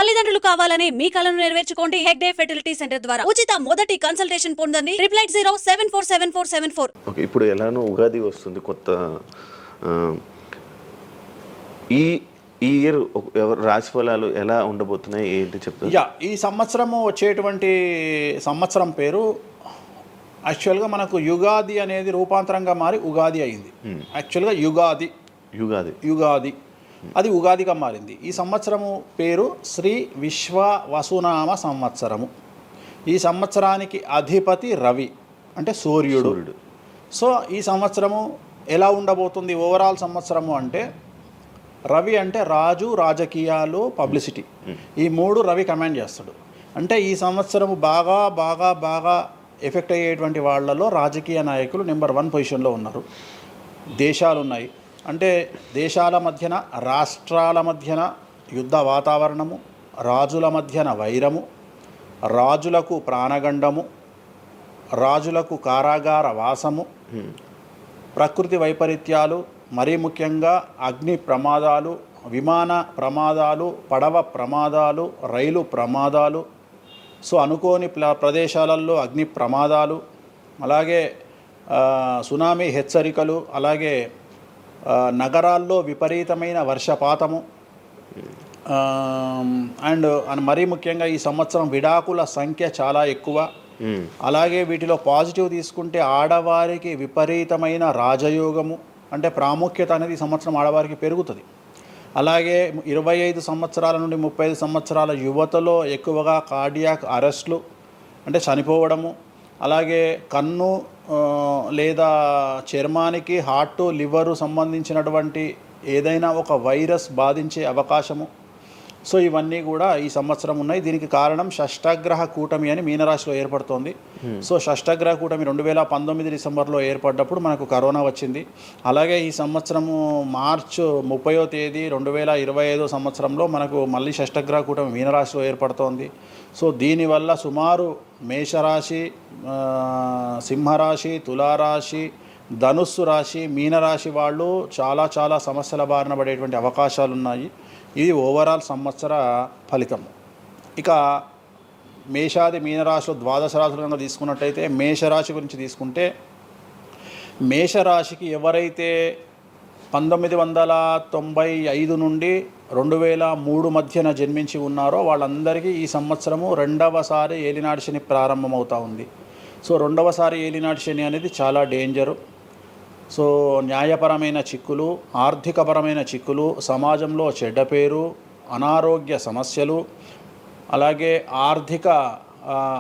తల్లిదండ్రులు కావాలని మీ కలను నెరవేర్చుకోండి. హెగ్డే ఫెర్టిలిటీ సెంటర్ ద్వారా ఉచిత మొదటి కన్సల్టేషన్ పొందండి. 8807474474. ఓకే, ఇప్పుడు ఎలానో ఉగాది వస్తుంది కొత్త. ఈ ఇయర్ రాశి ఫలాలు ఎలా ఉండబోతున్నాయి ఏంటి చెప్తారు? ఈ సంవత్సరము వచ్చేటువంటి సంవత్సరం పేరు యాక్చువల్గా మనకు యుగాది అనేది రూపాంతరంగా మారి ఉగాది అయింది. యాక్చువల్గా యుగాది అది ఉగాదిగా మారింది. ఈ సంవత్సరము పేరు శ్రీ విశ్వ వసునామ సంవత్సరము. ఈ సంవత్సరానికి అధిపతి రవి అంటే సూర్యుడు. సో ఈ సంవత్సరము ఎలా ఉండబోతుంది ఓవరాల్ సంవత్సరము అంటే, రవి అంటే రాజు, రాజకీయాలు, పబ్లిసిటీ, ఈ మూడు రవి కమాండ్ చేస్తాడు. అంటే ఈ సంవత్సరము బాగా బాగా బాగా ఎఫెక్ట్ అయ్యేటువంటి వాళ్ళలో రాజకీయ నాయకులు నెంబర్ 1 పొజిషన్లో ఉన్నారు. దేశాలు ఉన్నాయి అంటే దేశాల మధ్యన, రాష్ట్రాల మధ్యన యుద్ధ వాతావరణము, రాజుల మధ్యన వైరము, రాజులకు ప్రాణగండము, రాజులకు కారాగార వాసము, ప్రకృతి వైపరీత్యాలు, మరీ ముఖ్యంగా అగ్ని ప్రమాదాలు, విమాన ప్రమాదాలు, పడవ ప్రమాదాలు, రైలు ప్రమాదాలు, సో అనుకోని ప్రదేశాలలో అగ్ని ప్రమాదాలు, అలాగే సునామీ హెచ్చరికలు, అలాగే నగరాల్లో విపరీతమైన వర్షపాతము, అండ్ మరీ ముఖ్యంగా ఈ సంవత్సరం విడాకుల సంఖ్య చాలా ఎక్కువ. అలాగే వీటిలో పాజిటివ్ తీసుకుంటే ఆడవారికి విపరీతమైన రాజయోగము, అంటే ప్రాముఖ్యత అనేది ఈ సంవత్సరం ఆడవారికి పెరుగుతుంది. అలాగే 25 సంవత్సరాల నుండి 35 సంవత్సరాల యువతలో ఎక్కువగా కార్డియాక్ అరెస్ట్లు అంటే చనిపోవడము, అలాగే కన్ను లేదా చర్మానికి హార్ట్, లివరు సంబంధించినటువంటి ఏదైనా ఒక వైరస్ బాధించే అవకాశము. సో ఇవన్నీ కూడా ఈ సంవత్సరం ఉన్నాయి. దీనికి కారణం షష్టగ్రహ కూటమి అని మీనరాశిలో ఏర్పడుతోంది. సో షష్టగ్రహ కూటమి 2019 డిసెంబర్లో ఏర్పడ్డప్పుడు మనకు కరోనా వచ్చింది. అలాగే ఈ సంవత్సరము మార్చి 30వ తేదీ 2025 సంవత్సరంలో మనకు మళ్ళీ షష్టగ్రహ కూటమి మీనరాశిలో ఏర్పడుతోంది. సో దీనివల్ల సుమారు మేషరాశి, సింహరాశి, తులారాశి, ధనుస్సు రాశి, మీనరాశి వాళ్ళు చాలా చాలా సమస్యల బారిన పడేటువంటి అవకాశాలు ఉన్నాయి. ఇది ఓవరాల్ సంవత్సర ఫలితం. ఇక మేషాది మీనరాశిలో ద్వాదశ రాశులను తీసుకున్నట్టయితే మేషరాశి గురించి తీసుకుంటే, మేషరాశికి ఎవరైతే 1995 నుండి 2003 మధ్యన జన్మించి ఉన్నారో వాళ్ళందరికీ ఈ సంవత్సరము 2వసారి ఏలినాటి శని ప్రారంభమవుతూ ఉంది. సో 2వసారి ఏలినాటి శని అనేది చాలా డేంజరు. సో న్యాయపరమైన చిక్కులు, ఆర్థికపరమైన చిక్కులు, సమాజంలో చెడ్డ పేరు, అనారోగ్య సమస్యలు, అలాగే ఆర్థిక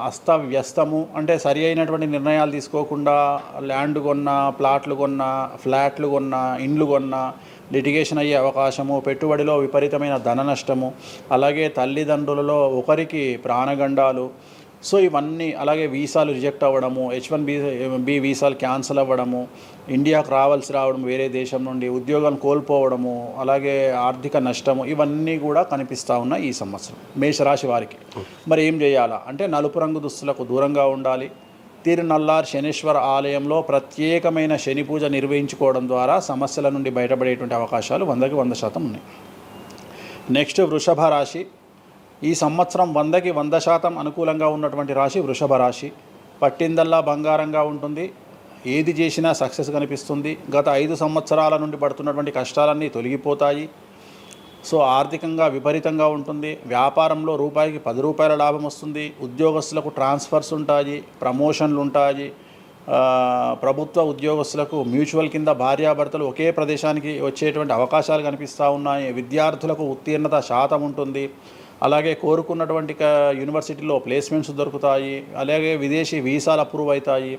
అస్తవ్యస్తము, అంటే సరి అయినటువంటి నిర్ణయాలు తీసుకోకుండా ల్యాండ్ కొన్నా, ప్లాట్లు కొన్నా, ఫ్లాట్లు కొన్నా, ఇండ్లు కొన్నా లిటిగేషన్ అయ్యే అవకాశము, పెట్టుబడిలో విపరీతమైన ధన నష్టము, అలాగే తల్లిదండ్రులలో ఒకరికి ప్రాణగండాలు. సో ఇవన్నీ, అలాగే వీసాలు రిజెక్ట్ అవ్వడము, H1B వీసాలు క్యాన్సిల్ అవ్వడము, ఇండియాకు రావడం వేరే దేశం నుండి, ఉద్యోగాలు కోల్పోవడము, అలాగే ఆర్థిక నష్టము, ఇవన్నీ కూడా కనిపిస్తూ ఉన్నాయి ఈ సంవత్సరం మేషరాశి వారికి. మరి ఏం చేయాలా అంటే, నలుపు రంగు దుస్తులకు దూరంగా ఉండాలి. తిరునల్లార్ శనీశ్వర ఆలయంలో ప్రత్యేకమైన శని పూజ నిర్వహించుకోవడం ద్వారా సమస్యల నుండి బయటపడేటువంటి అవకాశాలు 100కి 100% ఉన్నాయి. నెక్స్ట్ వృషభ రాశి. ఈ సంవత్సరం 100కి 100% అనుకూలంగా ఉన్నటువంటి రాశి వృషభ రాశి. పట్టిందల్లా బంగారంగా ఉంటుంది, ఏది చేసినా సక్సెస్ కనిపిస్తుంది. గత 5 సంవత్సరాల నుండి పడుతున్నటువంటి కష్టాలన్నీ తొలగిపోతాయి. సో ఆర్థికంగా విపరీతంగా ఉంటుంది. వ్యాపారంలో రూపాయికి 10 రూపాయల లాభం వస్తుంది. ఉద్యోగస్తులకు ట్రాన్స్ఫర్స్ ఉంటాయి, ప్రమోషన్లు ఉంటాయి. ప్రభుత్వ ఉద్యోగస్తులకు మ్యూచువల్ కింద భార్యాభర్తలు ఒకే ప్రదేశానికి వచ్చేటువంటి అవకాశాలు కనిపిస్తూ ఉన్నాయి. విద్యార్థులకు ఉత్తీర్ణత శాతం ఉంటుంది. అలాగే కోరుకున్నటువంటి యూనివర్సిటీలో ప్లేస్మెంట్స్ దొరుకుతాయి. అలాగే విదేశీ వీసాలు అప్రూవ్ అవుతాయి.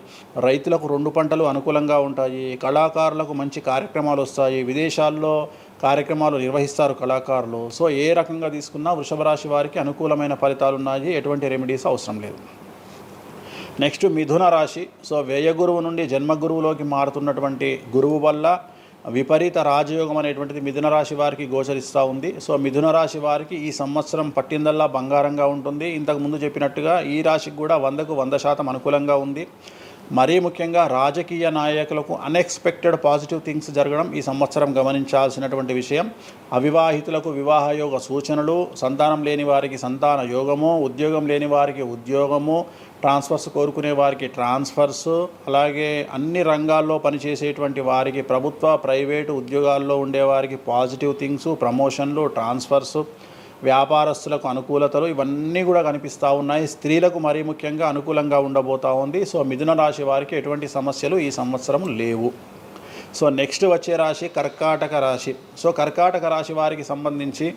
రైతులకు 2 పంటలు అనుకూలంగా ఉంటాయి. కళాకారులకు మంచి కార్యక్రమాలు వస్తాయి. విదేశాల్లో కార్యక్రమాలు నిర్వహిస్తారు కళాకారులు. సో ఏ రకంగా తీసుకున్నా వృషభ రాశి వారికి అనుకూలమైన ఫలితాలు ఉన్నాయి. ఎటువంటి రెమెడీస్ అవసరం లేదు. నెక్స్ట్ మిథున రాశి. సో వ్యయ గురువు నుండి జన్మ గురువులోకి మారుతున్నటువంటి గురువు వల్ల విపరీత రాజయోగం అనేటువంటిది మిథున రాశి వారికి గోచరిస్తూ ఉంది. సో మిథున రాశి వారికి ఈ సంవత్సరం పట్టిందల్లా బంగారంగా ఉంటుంది. ఇంతకుముందు చెప్పినట్టుగా ఈ రాశికి కూడా 100కు 100% అనుకూలంగా ఉంది. మరీ ముఖ్యంగా రాజకీయ నాయకులకు అన్ఎక్స్పెక్టెడ్ పాజిటివ్ థింగ్స్ జరగడం ఈ సంవత్సరం గమనించాల్సినటువంటి విషయం. అవివాహితులకు వివాహయోగ సూచనలు, సంతానం లేని వారికి సంతాన యోగము, ఉద్యోగం లేని వారికి ఉద్యోగము, ట్రాన్స్ఫర్స్ కోరుకునే వారికి ట్రాన్స్ఫర్స్, అలాగే అన్ని రంగాల్లో పనిచేసేటువంటి వారికి ప్రభుత్వ ప్రైవేటు ఉద్యోగాల్లో ఉండేవారికి పాజిటివ్ థింగ్స్, ప్రమోషన్లు, ట్రాన్స్ఫర్స్, వ్యాపారస్తులకు అనుకూలతలు ఇవన్నీ కూడా కనిపిస్తూ ఉన్నాయి. స్త్రీలకు మరీ ముఖ్యంగా అనుకూలంగా ఉండబోతూ ఉంది. సో మిథున రాశి వారికి ఎటువంటి సమస్యలు ఈ సంవత్సరం లేవు. సో నెక్స్ట్ వచ్చే రాశి కర్కాటక రాశి. సో కర్కాటక రాశి వారికి సంబంధించి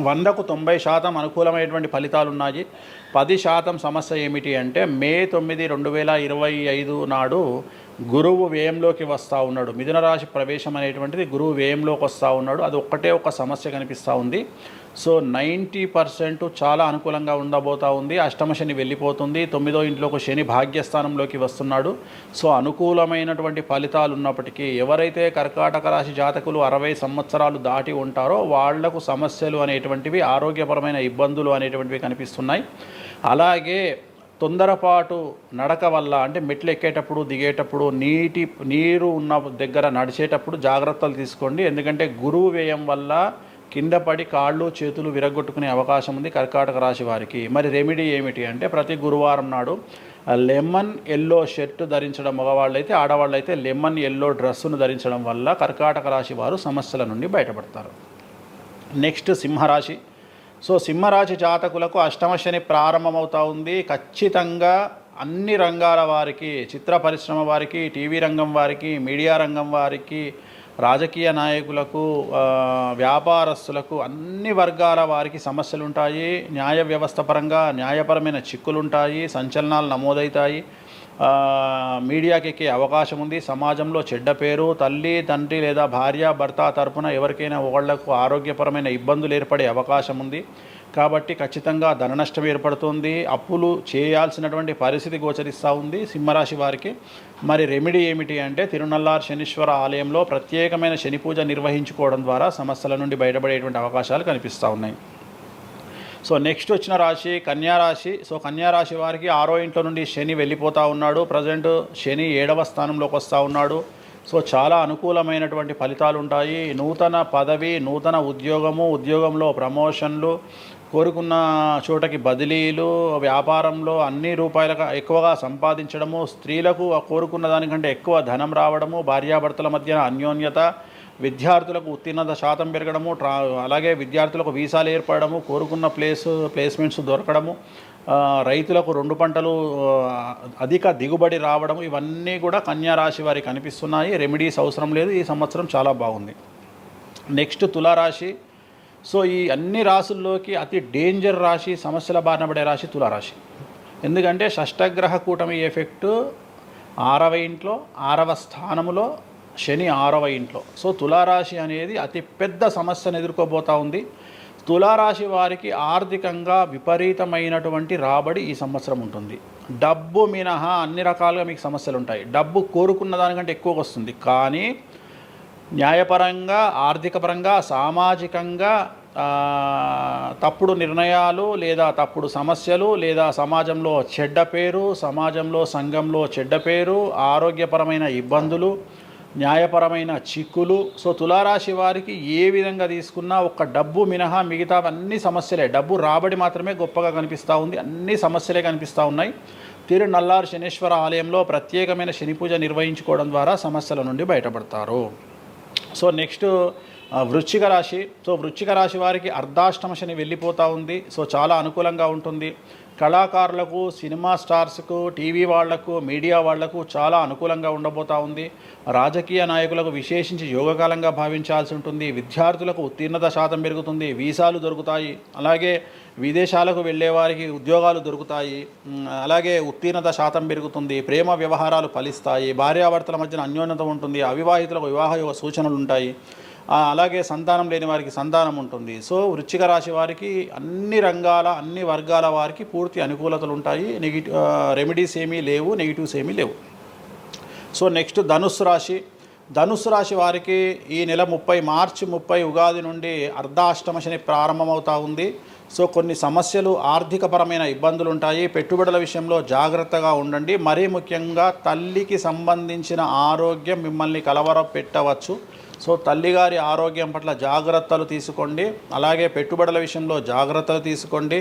100కు 90% అనుకూలమైనటువంటి ఫలితాలు ఉన్నాయి. 10% సమస్య ఏమిటి అంటే మే 9, 2025 నాడు గురువు వ్యయంలోకి వస్తూ ఉన్నాడు. మిథున రాశి ప్రవేశం అనేటువంటిది గురువు వ్యయంలోకి వస్తూ ఉన్నాడు. అది ఒక్కటే ఒక సమస్య కనిపిస్తూ ఉంది. సో 90% చాలా అనుకూలంగా ఉండబోతూ ఉంది. అష్టమ శని వెళ్ళిపోతుంది. 9వ ఇంట్లోకి శని భాగ్యస్థానంలోకి వస్తున్నాడు. సో అనుకూలమైనటువంటి ఫలితాలు ఉన్నప్పటికీ ఎవరైతే కర్కాటక రాశి జాతకులు 60 సంవత్సరాలు దాటి ఉంటారో వాళ్లకు సమస్యలు అనేటువంటివి, ఆరోగ్యపరమైన ఇబ్బందులు అనేటువంటివి కనిపిస్తున్నాయి. అలాగే తొందరపాటు నడక వల్ల, అంటే మెట్లు ఎక్కేటప్పుడు దిగేటప్పుడు నీరు ఉన్న దగ్గర నడిచేటప్పుడు జాగ్రత్తలు తీసుకోండి. ఎందుకంటే గురువు వ్యయం వల్ల కింద పడి కాళ్ళు చేతులు విరగొట్టుకునే అవకాశం ఉంది కర్కాటక రాశి వారికి. మరి రెమెడీ ఏమిటి అంటే ప్రతి గురువారం నాడు లెమన్ ఎల్లో షర్ట్ ధరించడం మగవాళ్ళైతే, ఆడవాళ్ళైతే లెమన్ ఎల్లో డ్రెస్సును ధరించడం వల్ల కర్కాటక రాశి వారు సమస్యల నుండి బయటపడతారు. నెక్స్ట్ సింహరాశి. సో సింహరాశి జాతకులకు అష్టమ శని ప్రారంభమవుతూ ఉంది. ఖచ్చితంగా అన్ని రంగాల వారికి, చిత్ర పరిశ్రమ వారికి, టీవీ రంగం వారికి, మీడియా రంగం వారికి, రాజకీయ నాయకులకు, వ్యాపారస్తులకు, అన్ని వర్గాల వారికి సమస్యలు ఉంటాయి. న్యాయ వ్యవస్థ పరంగా న్యాయపరమైన చిక్కులు ఉంటాయి, సంచలనాలు నమోదవుతాయి, మీడియాకి ఎక్కే అవకాశం ఉంది. సమాజంలో చెడ్డ పేరు, తల్లి తండ్రి లేదా భార్య భర్త తరపున ఎవరికైనా ఒకళ్లకు ఆరోగ్యపరమైన ఇబ్బందులు ఏర్పడే అవకాశం ఉంది. కాబట్టి ఖచ్చితంగా ధన నష్టం ఏర్పడుతుంది. అప్పులు చేయాల్సినటువంటి పరిస్థితి గోచరిస్తూ ఉంది సింహరాశి వారికి. మరి రెమెడీ ఏమిటి అంటే తిరునల్లార్ శనీశ్వర ఆలయంలో ప్రత్యేకమైన శని పూజ నిర్వహించుకోవడం ద్వారా సమస్యల నుండి బయటపడేటువంటి అవకాశాలు కనిపిస్తూ ఉన్నాయి. సో నెక్స్ట్ వచ్చిన రాశి కన్యారాశి. సో కన్యారాశి వారికి 6వ ఇంట్లో నుండి శని వెళ్ళిపోతూ ఉన్నాడు. ప్రజెంట్ శని 7వ స్థానంలోకి వస్తూ ఉన్నాడు. సో చాలా అనుకూలమైనటువంటి ఫలితాలు ఉంటాయి. నూతన పదవి, నూతన ఉద్యోగము, ఉద్యోగంలో ప్రమోషన్లు, కోరుకున్న చోటకి బదిలీలు, వ్యాపారంలో అన్ని రూపాయలకు ఎక్కువగా సంపాదించడము, స్త్రీలకు కోరుకున్న దానికంటే ఎక్కువ ధనం రావడము, భార్యాభర్తల మధ్య అన్యోన్యత, విద్యార్థులకు ఉత్తీర్ణత శాతం పెరగడము, అలాగే విద్యార్థులకు వీసాలు ఏర్పడము, కోరుకున్న ప్లేస్మెంట్స్ దొరకడము, రైతులకు 2 పంటలు అధిక దిగుబడి రావడము, ఇవన్నీ కూడా కన్యారాశి వారికి కనిపిస్తున్నాయి. రెమెడీస్ అవసరం లేదు. ఈ సంవత్సరం చాలా బాగుంది. నెక్స్ట్ తులారాశి. సో ఈ అన్ని రాశుల్లోకి అతి డేంజర్ రాశి, సమస్యల బారిన పడే రాశి తులారాశి. ఎందుకంటే షష్టగ్రహ కూటమి ఎఫెక్టు 6వ ఇంట్లో, 6వ స్థానములో శని 6వ ఇంట్లో. సో తులారాశి అనేది అతి పెద్ద సమస్యను ఎదుర్కోబోతూ ఉంది. తులారాశి వారికి ఆర్థికంగా విపరీతమైనటువంటి రాబడి ఈ సంవత్సరం ఉంటుంది. డబ్బు మినహా అన్ని రకాలుగా మీకు సమస్యలు ఉంటాయి. డబ్బు కోరుకున్న దానికంటే ఎక్కువ వస్తుంది, కానీ న్యాయపరంగా, ఆర్థికపరంగా, సామాజికంగా తప్పుడు నిర్ణయాలు లేదా తప్పుడు సమస్యలు లేదా సమాజంలో చెడ్డ పేరు, సమాజంలో సంఘంలో చెడ్డ పేరు, ఆరోగ్యపరమైన ఇబ్బందులు, న్యాయపరమైన చిక్కులు. సో తులారాశి వారికి ఏ విధంగా తీసుకున్నా ఒక్క డబ్బు మినహా మిగతా అన్ని సమస్యలే. డబ్బు రాబడి మాత్రమే గొప్పగా కనిపిస్తూ ఉంది, అన్ని సమస్యలే కనిపిస్తూ ఉన్నాయి. తిరునల్లార్ శనీశ్వర ఆలయంలో ప్రత్యేకమైన శని పూజ నిర్వహించుకోవడం ద్వారా సమస్యల నుండి బయటపడతారు. సో నెక్స్ట్ వృశ్చిక రాశి. సో వృశ్చిక రాశి వారికి అర్ధాష్టమ శని వెళ్ళిపోతూ ఉంది. సో చాలా అనుకూలంగా ఉంటుంది. కళాకారులకు, సినిమా స్టార్స్కు, టీవీ వాళ్లకు, మీడియా వాళ్లకు చాలా అనుకూలంగా ఉండబోతూ ఉంది. రాజకీయ నాయకులకు విశేషించి యోగకాలంగా భావించాల్సి ఉంటుంది. విద్యార్థులకు ఉత్తీర్ణత శాతం పెరుగుతుంది, వీసాలు దొరుకుతాయి. అలాగే విదేశాలకు వెళ్ళే వారికి ఉద్యోగాలు దొరుకుతాయి. అలాగే ఉత్తీర్ణత శాతం పెరుగుతుంది. ప్రేమ వ్యవహారాలు ఫలిస్తాయి. భార్యాభర్తల మధ్యన అన్యోన్యత ఉంటుంది. అవివాహితులకు వివాహ సూచనలు ఉంటాయి. అలాగే సంతానం లేని వారికి సంతానం ఉంటుంది. సో వృశ్చిక రాశి వారికి అన్ని రంగాల, అన్ని వర్గాల వారికి పూర్తి అనుకూలతలు ఉంటాయి. రెమెడీస్ ఏమీ లేవు, నెగిటివ్స్ ఏమీ లేవు. సో నెక్స్ట్ ధనుస్సు రాశి. ధనుస్సు రాశి వారికి ఈ నెల మార్చి 30 ఉగాది నుండి అర్ధాష్టమ శని ప్రారంభమవుతా ఉంది. సో కొన్ని సమస్యలు, ఆర్థికపరమైన ఇబ్బందులు ఉంటాయి. పెట్టుబడుల విషయంలో జాగ్రత్తగా ఉండండి. మరీ ముఖ్యంగా తల్లికి సంబంధించిన ఆరోగ్యం మిమ్మల్ని కలవరపెట్టవచ్చు. సో తల్లిగారి ఆరోగ్యం పట్ల జాగ్రత్తలు తీసుకోండి. అలాగే పెట్టుబడుల విషయంలో జాగ్రత్తలు తీసుకోండి.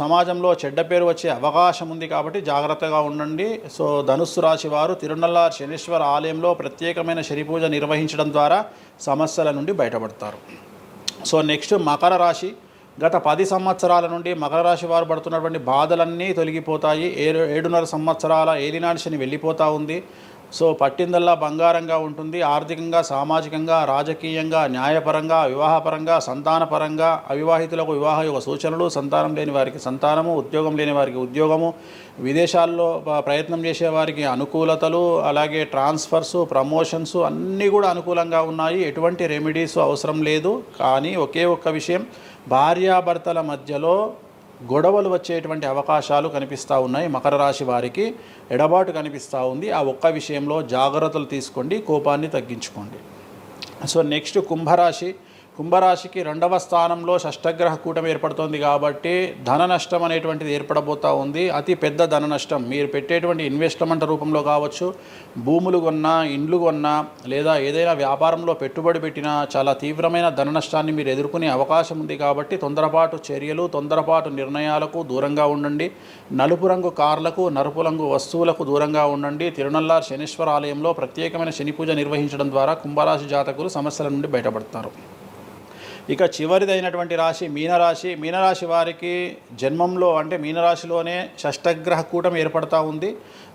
సమాజంలో చెడ్డ పేరు వచ్చే అవకాశం ఉంది కాబట్టి జాగ్రత్తగా ఉండండి. సో ధనుస్సు రాశి వారు తిరునల్లార్ శనీశ్వర ఆలయంలో ప్రత్యేకమైన శని పూజ నిర్వహించడం ద్వారా సమస్యల నుండి బయటపడతారు. సో నెక్స్ట్ మకర రాశి. గత 10 సంవత్సరాల నుండి మకర రాశి వారు పడుతున్నటువంటి బాధలన్నీ తొలగిపోతాయి. 7.5 సంవత్సరాల ఏలినాటి శని వెళ్ళిపోతూ ఉంది. సో పట్టిందల్లా బంగారంగా ఉంటుంది. ఆర్థికంగా, సామాజికంగా, రాజకీయంగా, న్యాయపరంగా, వివాహపరంగా, సంతానపరంగా, అవివాహితులకు వివాహ యొక్క సూచనలు, సంతానం లేని వారికి సంతానము, ఉద్యోగం లేని వారికి ఉద్యోగము, విదేశాల్లో ప్రయత్నం చేసే వారికి అనుకూలతలు, అలాగే ట్రాన్స్ఫర్సు, ప్రమోషన్స్ అన్నీ కూడా అనుకూలంగా ఉన్నాయి. ఎటువంటి రెమెడీస్ అవసరం లేదు. కానీ ఒకే ఒక్క విషయం, భార్యాభర్తల మధ్యలో గొడవలు వచ్చేటువంటి అవకాశాలు కనిపిస్తూ ఉన్నాయి. మకర రాశి వారికి ఎడబాటు కనిపిస్తూ ఉంది. ఆ ఒక్క విషయంలో జాగ్రత్తలు తీసుకోండి, కోపాన్ని తగ్గించుకోండి. సో నెక్స్ట్ కుంభరాశి. కుంభరాశికి 2వ స్థానంలో షష్టగ్రహ కూటమి ఏర్పడుతోంది కాబట్టి ధన నష్టం అనేటువంటిది ఏర్పడబోతూ ఉంది. అతి పెద్ద ధన నష్టం మీరు పెట్టేటువంటి ఇన్వెస్ట్మెంట్ రూపంలో కావచ్చు, భూములు కొన్నా, ఇండ్లు కొన్నా, లేదా ఏదైనా వ్యాపారంలో పెట్టుబడి పెట్టినా చాలా తీవ్రమైన ధన నష్టాన్ని మీరు ఎదుర్కొనే అవకాశం ఉంది. కాబట్టి తొందరపాటు చర్యలు, తొందరపాటు నిర్ణయాలకు దూరంగా ఉండండి. నలుపు రంగు కార్లకు, నలుపు రంగు వస్తువులకు దూరంగా ఉండండి. తిరునల్లార్ శనీశ్వర ఆలయంలో ప్రత్యేకమైన శని పూజ నిర్వహించడం ద్వారా కుంభరాశి జాతకులు సమస్యల నుండి బయటపడతారు. ఇక చివరిదైనటువంటి రాశి మీనరాశి. మీనరాశి వారికి జన్మంలో అంటే మీనరాశిలోనే షష్టగ్రహ కూటమి ఏర్పడతా ఉంది.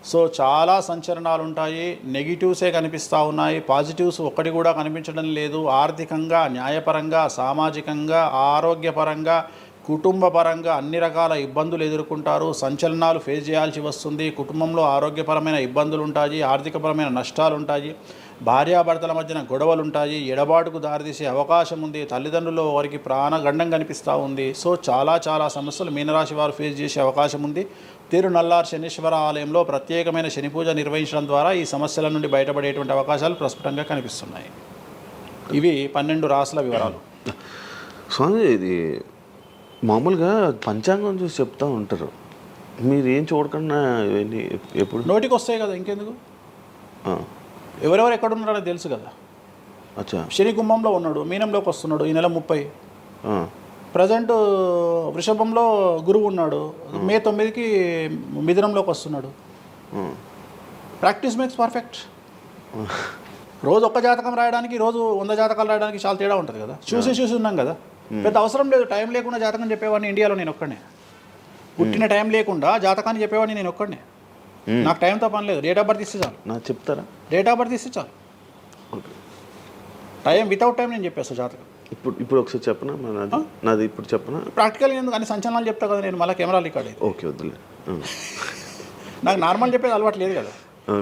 సో చాలా సంచలనాలు ఉంటాయి. నెగిటివ్సే కనిపిస్తూ ఉన్నాయి, పాజిటివ్స్ ఒక్కటి కూడా కనిపించడం లేదు. ఆర్థికంగా, న్యాయపరంగా, సామాజికంగా, ఆరోగ్యపరంగా, కుటుంబపరంగా అన్ని రకాల ఇబ్బందులు ఎదుర్కొంటారు. సంచలనాలు ఫేస్ చేయాల్సి వస్తుంది. కుటుంబంలో ఆరోగ్యపరమైన ఇబ్బందులు ఉంటాయి, ఆర్థికపరమైన నష్టాలు ఉంటాయి, భార్యాభర్తల మధ్యన గొడవలు ఉంటాయి, ఎడబాటుకు దారితీసే అవకాశం ఉంది. తల్లిదండ్రుల్లో వారికి ప్రాణగండం కనిపిస్తూ ఉంది. సో చాలా సమస్యలు మీనరాశి వారు ఫేస్ చేసే అవకాశం ఉంది. తిరునల్లార్ శనీశ్వర ఆలయంలో ప్రత్యేకమైన శని పూజ నిర్వహించడం ద్వారా ఈ సమస్యల నుండి బయటపడేటువంటి అవకాశాలు ప్రస్ఫుటంగా కనిపిస్తున్నాయి. ఇవి 12 రాశుల వివరాలు. స్వామి, ఇది మామూలుగా పంచాంగం చూసి చెప్తూ ఉంటారు, మీరు ఏం చూడకుండా ఇవన్నీ ఎప్పుడు నోటికి వస్తాయి కదా, ఇంకెందుకు? ఎవరెవరు ఎక్కడ ఉన్నారో తెలుసు కదా. అచ్చా. శని కుంభంలో ఉన్నాడు, మీనంలోకి వస్తున్నాడు ఈ నెల 30. ప్రజెంట్ వృషభంలో గురువు ఉన్నాడు, మే 9కి మిథునంలోకి వస్తున్నాడు. Practice makes perfect. రోజు ఒక్క జాతకం రాయడానికి, రోజు 100 జాతకాలు రాయడానికి చాలా తేడా ఉంటుంది కదా. చూసి ఉన్నాం కదా, పెద్ద అవసరం లేదు. టైం లేకుండా జాతకం చెప్పేవాడిని ఇండియాలో నేను ఒక్కడే. పుట్టిన టైం లేకుండా జాతకాన్ని చెప్పేవాడిని నేను ఒక్కడే. నాకు టైంతో పని లేదు. డేట్ ఆఫ్ బర్త్ ఇస్తే చాలు. నాకు చెప్తారా? డేట్ ఆఫ్ బర్త్ ఇస్తే చాలు. టైం వితౌట్ టైం నేను చెప్పేస్తాను జాతకం. ఇప్పుడు ఒకసారి చెప్పనా? నాది ఇప్పుడు చెప్పనా? ప్రాక్టికల్ ఎందుకు అన్ని సంచలనాలు చెప్తా కదా నేను, మళ్ళీ కెమెరా రికార్డ్ అయ్యి. ఓకే, వద్దులే. నాకు నార్మల్ చెప్పేది అలవాటు లేదు కదా.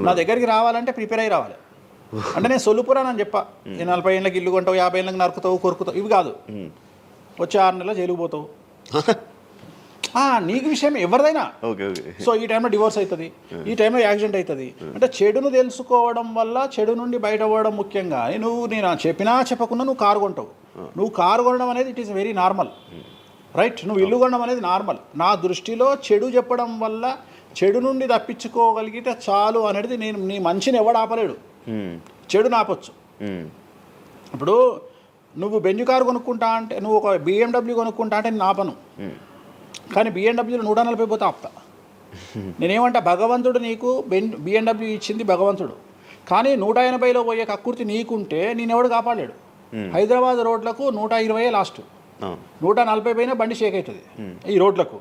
నా దగ్గరికి రావాలంటే ప్రిపేర్ అయ్యి రావాలి. అంటే నేను సొల్లుపురానని చెప్పా, 40 ఏళ్ళకి ఇల్లు కొంటావు, 50 ఏళ్ళకి నరుకుతావు, కొరుకుతావు, ఇవి కాదు. వచ్చే 6 నెలలు జైలుకు పోతావు. నీకు విషయం ఎవరిదైనా. సో ఈ టైంలో డివోర్స్ అవుతుంది, ఈ టైంలో యాక్సిడెంట్ అవుతుంది. అంటే చెడును తెలుసుకోవడం వల్ల చెడు నుండి బయటపడడం ముఖ్యంగా. నేను చెప్పినా చెప్పకుండా నువ్వు కారు కొంటావు. నువ్వు కారు కొనడం అనేది it is very normal, right? నువ్వు ఇల్లు కొనడం అనేది నార్మల్. నా దృష్టిలో చెడు చెప్పడం వల్ల చెడు నుండి తప్పించుకోగలిగితే చాలు అనేది నీ మనిషిని ఎవడు ఆపలేడు. చెడు నాపొచ్చు. ఇప్పుడు నువ్వు బెంజ్ కారు కొనుక్కుంటా అంటే, నువ్వు ఒక BMW కొనుక్కుంటా అంటే నేను ఆపను. కానీ BMWలో 140 పోతే ఆపుతా. నేనేమంటా, భగవంతుడు నీకు BMW ఇచ్చింది భగవంతుడు, కానీ 180లో పోయే కక్కుర్తి నీకుంటే నేనెవడు కాపాడలేడు. హైదరాబాద్ రోడ్లకు 120 లాస్ట్, 140 పైన బండి షేక్ అవుతుంది ఈ రోడ్లకు.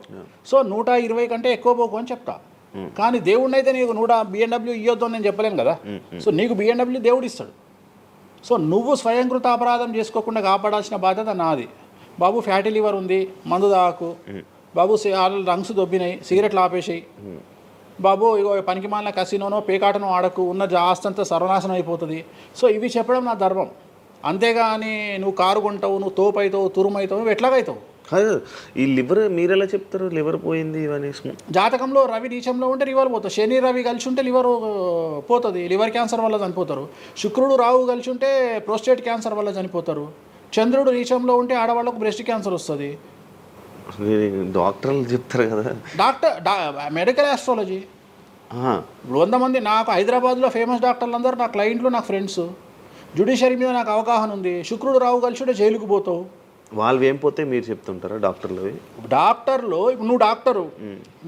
సో 120 కంటే ఎక్కువ పోకు అని చెప్తా. కానీ దేవుడిని అయితే నీకు BMW ఇవ్వద్దు అని నేను చెప్పలేను కదా. సో నీకు BMW దేవుడు ఇస్తాడు. సో నువ్వు స్వయంకృత అపరాధం చేసుకోకుండా కాపాడాల్సిన బాధ్యత నాది. బాబు ఫ్యాటీ లివర్ ఉంది, మందు దాకు. బాబు రంగ్స్ దొబ్బినాయి, సిగరెట్లు ఆపేసాయి. బాబు ఇగో పనికి మాలిన కసినోనో పేకాటనో ఆడకు, ఉన్న ఆస్తంతా సర్వనాశనం అయిపోతుంది. సో ఇవి చెప్పడం నా ధర్మం. అంతేగాని నువ్వు కారు కొంటావు, నువ్వు తోపు అవుతావు, తురుము అవుతావు, నువ్వు ఎట్లాగైతావు? కాదు ఈ లివర్ మీరు ఎలా చెప్తారు లివర్ పోయింది ఇవన్నీ జాతకంలో రవి నీచంలో ఉంటే లివర్ పోతుంది, శని రవి కలిసి ఉంటే లివర్ పోతుంది, లివర్ క్యాన్సర్ వల్ల చనిపోతారు. శుక్రుడు రాహు కలిసి ఉంటే ప్రోస్టేట్ క్యాన్సర్ వల్ల చనిపోతారు. చంద్రుడు నీచంలో ఉంటే ఆడవాళ్ళకు బ్రెస్ట్ క్యాన్సర్ వస్తుంది. డాక్టర్లు చెప్తారు కదా. Medical astrology. ఇప్పుడు 100 మంది నాకు హైదరాబాద్లో ఫేమస్ డాక్టర్లు అందరూ నా క్లయింట్లు, నాకు ఫ్రెండ్స్. జ్యుడిషియరీ మీద నాకు అవగాహన ఉంది. శుక్రుడు రాహు కలిసి ఉంటే జైలుకు పోతావు. వాళ్ళు ఏం పోతే మీరు చెప్తుంటారా డాక్టర్లు? డాక్టర్లు ఇప్పుడు నువ్వు డాక్టరు,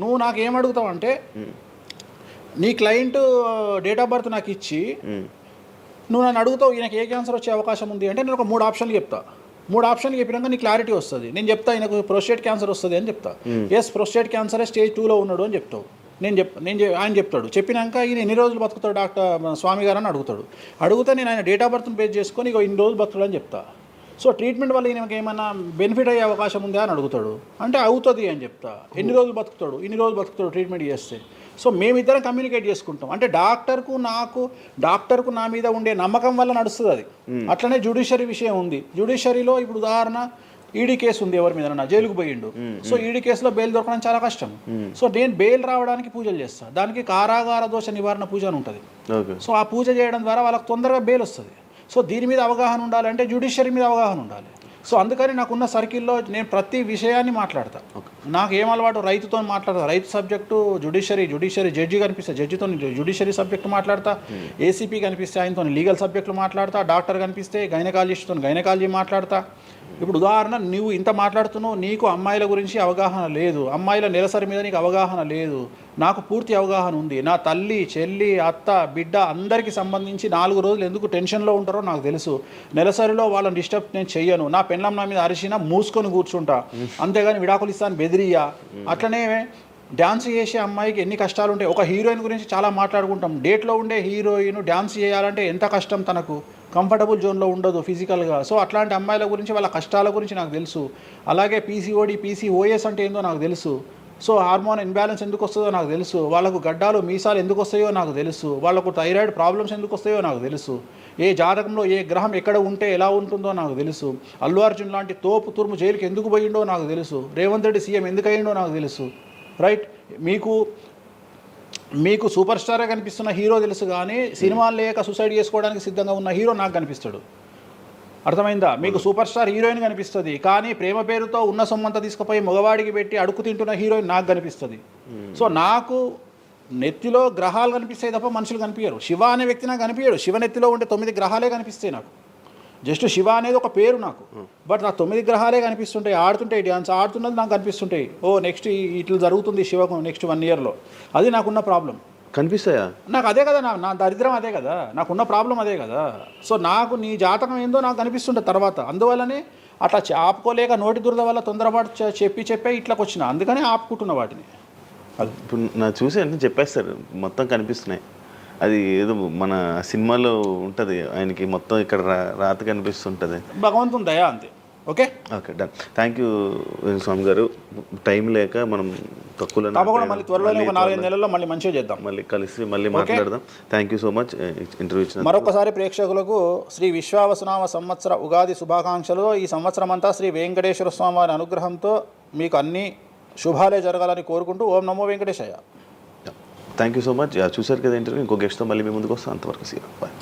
నువ్వు నాకు ఏం అడుగుతావు అంటే నీ క్లయింట్ డేట్ ఆఫ్ బర్త్ నాకు ఇచ్చి నువ్వు నన్ను అడుగుతావు ఈయనకి ఏ క్యాన్సర్ వచ్చే అవకాశం ఉంది అంటే నేను ఒక 3 ఆప్షన్లు చెప్తా. 3 ఆప్షన్లు చెప్పినాక నీ క్లారిటీ వస్తుంది. నేను చెప్తా ఈయనకు ప్రోస్టేట్ క్యాన్సర్ వస్తుంది అని చెప్తా. ఎస్ ప్రోస్టేట్ క్యాన్సరే స్టేజ్ 2లో ఉన్నాడు అని చెప్తావు. ఆయన చెప్తాడు. చెప్పినాక ఈయన ఎన్ని రోజులు బతుకుతాడు డాక్టర్ స్వామి గారు అని అడుగుతాడు. అడిగితే నేను ఆయన డేట్ ఆఫ్ బర్త్ని బేస్ చేసుకొని ఇక ఇన్ని రోజులు బతుకుతాడు అని చెప్తా. సో ట్రీట్మెంట్ వల్ల ఈయనకి ఏమైనా బెనిఫిట్ అయ్యే అవకాశం ఉందా అని అడుగుతాడు. అంటే అవుతుంది అని చెప్తా. ఎన్ని రోజులు బతుకుతాడు, ఇన్ని రోజులు బతుకుతాడు ట్రీట్మెంట్ చేస్తే. సో మేమిద్దరం కమ్యూనికేట్ చేసుకుంటాం. అంటే డాక్టర్కు నా మీద ఉండే నమ్మకం వల్ల నడుస్తుంది అది. అట్లనే జ్యుడిషియరీ విషయం ఉంది. జ్యుడిషియరీలో ఇప్పుడు ఉదాహరణ ఈడీ కేసు ఉంది, ఎవరి మీద నా జైలుకు పోయిండు. సో ఈడీ కేసులో బెయిల్ దొరకడం చాలా కష్టం. సో నేను బెయిల్ రావడానికి పూజలు చేస్తాను. దానికి కారాగార దోష నివారణ పూజ అని ఉంటుంది. సో ఆ పూజ చేయడం ద్వారా వాళ్ళకి తొందరగా బెయిల్ వస్తుంది. సో దీని మీద అవగాహన ఉండాలంటే జ్యుడిషియరీ మీద అవగాహన ఉండాలి. సో అందుకని నాకున్న సర్కిల్లో నేను ప్రతి విషయాన్ని మాట్లాడతా. నాకు ఏం అలవాటు, రైతుతో మాట్లాడతా. రైతు సబ్జెక్టు జుడిషియరీ జడ్జి కనిపిస్తే జడ్జితో జుడిషియరీ సబ్జెక్టు మాట్లాడతా. ఏసీపీ కనిపిస్తే ఆయనతో లీగల్ సబ్జెక్టులు మాట్లాడతా. డాక్టర్ కనిపిస్తే గైనకాలజిస్ట్తో గైనకాలజీ మాట్లాడతా. ఇప్పుడు ఉదాహరణ నువ్వు ఇంత మాట్లాడుతున్నావు, నీకు అమ్మాయిల గురించి అవగాహన లేదు, అమ్మాయిల నెలసరి మీద నీకు అవగాహన లేదు. నాకు పూర్తి అవగాహన ఉంది. నా తల్లి, చెల్లి, అత్త, బిడ్డ అందరికీ సంబంధించి 4 రోజులు ఎందుకు టెన్షన్లో ఉంటారో నాకు తెలుసు. నెలసరిలో వాళ్ళని డిస్టర్బ్ నేను చెయ్యను. నా పెళ్ళం నా మీద అరిచినా మూసుకొని కూర్చుంటా, అంతేగాని విడాకులు ఇస్తాను బెదిరియా. అట్లనే డ్యాన్స్ చేసే అమ్మాయికి ఎన్ని కష్టాలు ఉంటాయి. ఒక హీరోయిన్ గురించి చాలా మాట్లాడుకుంటాం. డేట్లో ఉండే హీరోయిన్ డ్యాన్స్ చేయాలంటే ఎంత కష్టం, తనకు కంఫర్టబుల్ జోన్లో ఉండదు ఫిజికల్గా. సో అట్లాంటి అమ్మాయిల గురించి, వాళ్ళ కష్టాల గురించి నాకు తెలుసు. అలాగే పీసీఓడి, పీసీఓఎస్ అంటే ఏందో నాకు తెలుసు. సో హార్మోన్ ఇన్బ్యాలెన్స్ ఎందుకు వస్తుందో నాకు తెలుసు. వాళ్ళకు గడ్డాలు మీసాలు ఎందుకు వస్తాయో నాకు తెలుసు. వాళ్ళకు థైరాయిడ్ ప్రాబ్లమ్స్ ఎందుకు వస్తాయో నాకు తెలుసు. ఏ జాతకంలో ఏ గ్రహం ఎక్కడ ఉంటే ఎలా ఉంటుందో నాకు తెలుసు. అల్లు అర్జున్ లాంటి తోపు తురుము జైలుకి ఎందుకు పోయిండో నాకు తెలుసు. రేవంత్ రెడ్డి సీఎం ఎందుకు అయ్యిండో నాకు తెలుసు. రైట్, మీకు సూపర్ స్టార్గా కనిపిస్తున్న హీరో తెలుసు, కానీ సినిమాలు లేక సూసైడ్ చేసుకోవడానికి సిద్ధంగా ఉన్న హీరో నాకు కనిపిస్తాడు. అర్థమైందా? మీకు సూపర్ స్టార్ హీరోయిన్ కనిపిస్తుంది, కానీ ప్రేమ పేరుతో ఉన్న సొమ్మంతా తీసుకుపోయి మగవాడికి పెట్టి అడుక్కు తింటున్న హీరోయిన్ నాకు కనిపిస్తుంది. సో నాకు నెత్తిలో గ్రహాలు కనిపిస్తాయి తప్ప మనుషులు కనిపించరు. శివ అనే వ్యక్తి నాకు కనిపించడు. శివ నెత్తిలో ఉంటే 9 గ్రహాలే కనిపిస్తాయి నాకు. జస్ట్ శివ అనేది ఒక పేరు నాకు, బట్ నాకు 9 గ్రహాలే కనిపిస్తుంటాయి. ఆడుతుంటాయి, డ్యాన్స్ ఆడుతున్నది నాకు కనిపిస్తుంటాయి. నెక్స్ట్ ఇట్లా జరుగుతుంది శివకు నెక్స్ట్ 1 ఇయర్లో. అది నాకున్న ప్రాబ్లం. కనిపిస్తాయా? నాకు అదే కదా, నా దరిద్రం అదే కదా, నాకున్న ప్రాబ్లం అదే కదా. సో నాకు నీ జాతకం ఏందో నాకు కనిపిస్తుంటుంది తర్వాత. అందువల్లనే అట్లా ఆపుకోలేక నోటి దురద వల్ల తొందరపాటు చెప్పే ఇట్లాకి వచ్చిన, అందుకని ఆపుకుంటున్న వాటిని. అది ఇప్పుడు నా చూసి అన్నీ చెప్పేస్తారు, మొత్తం కనిపిస్తున్నాయి. అది ఏదో మన సినిమాలో ఉంటుంది, ఆయనకి మొత్తం ఇక్కడ రాత కనిపిస్తుంటుంది. భగవంతుని దయ అంతే. Okay done. థ్యాంక్ యూ స్వామి గారు. టైం లేక మనం తక్కువలో తప్పకుండా మళ్ళీ త్వరలో ఒక 4-5 నెలల్లో మళ్ళీ మంచిగా చేద్దాం, మళ్ళీ కలిసి మళ్ళీ మాట్లాడదాం. Thank you so much interview ఇచ్చిన. మరొకసారి ప్రేక్షకులకు శ్రీ విశ్వావసునామ సంవత్సర ఉగాది శుభాకాంక్షలు. ఈ సంవత్సరం అంతా శ్రీ వెంకటేశ్వర స్వామి వారి అనుగ్రహంతో మీకు అన్ని శుభాలే జరగాలని కోరుకుంటూ ఓం నమో Venkateshayya. Thank you so much. చూసారు కదా ఇంటర్వ్యూ. ఇంకో గెస్ట్తో మళ్ళీ మీ ముందుకు వస్తాం. అంతవరకు సీ. బాయ్.